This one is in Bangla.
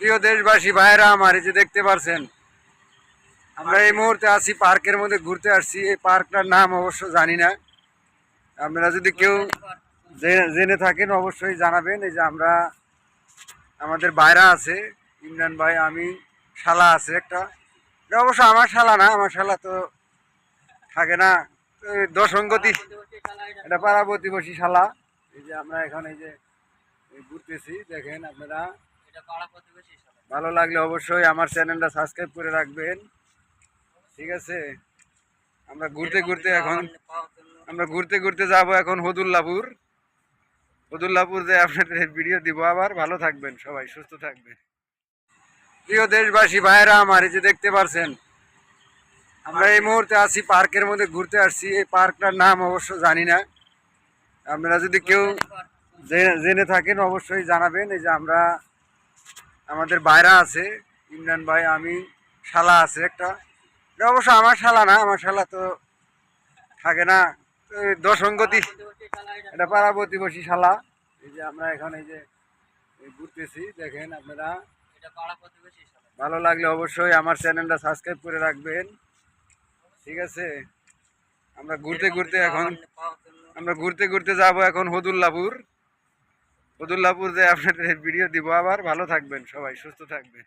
প্রিয় দেশবাসী ভাইরা আমার, এই যে দেখতে পারছেন আমরা এই মুহূর্তে আছি পার্কের মধ্যে ঘুরতে আসছি। এই পার্কটার নাম অবশ্য জানি না, আপনারা যদি কেউ জেনে থাকেন অবশ্যই জানাবেন। এই যে আমরা আমাদের ভাইরা আছে, ইমরান ভাই, আমি, শালা আছে একটা। এটা অবশ্য আমার শালা না, আমার শালা তো থাকে না, দশঙ্গতি, এটা পাড়া প্রতিবেশী শালা। এই যে আমরা এখন এই যে ঘুরতেছি, দেখেন আপনারা। ভালো লাগলে অবশ্যই আমার চ্যানেলটা সাবস্ক্রাইব করে রাখবেন, ঠিক আছে? আমরা ঘুরতে ঘুরতে যাব এখন হদুল্লাপুর। হদুল্লাপুর যে আপনাদের ভিডিও দিব আবার। ভালো থাকবেন সবাই, সুস্থ থাকবেন। প্রিয় দেশবাসী ভাইরা আমার, এই যে দেখতে পারছেন আমরা এই মুহূর্তে আছি পার্কের মধ্যে ঘুরতে আসছি। এই পার্কটার নাম অবশ্য জানি না, আপনারা যদি কেউ জেনে থাকেন অবশ্যই জানাবেন। এই যে আমরা আমাদের ভাইরা আছে, ইমরান ভাই, আমি, শালা আছে একটা। এটা অবশ্য আমার শালা না, আমার শালা তো থাকে না, দশঙ্গতি, এটা পাড়া প্রতিবেশী শালা। এই যে আমরা এখন এই যে ঘুরতেছি, দেখেন আপনারা। ভালো লাগলে অবশ্যই আমার চ্যানেলটা সাবস্ক্রাইব করে রাখবেন, ঠিক আছে? আমরা ঘুরতে ঘুরতে যাব এখন হদুল্লাপুর। হদুল্লাপুর যে আপনাদের ভিডিও দিব আবার। ভালো থাকবেন সবাই, সুস্থ থাকবেন।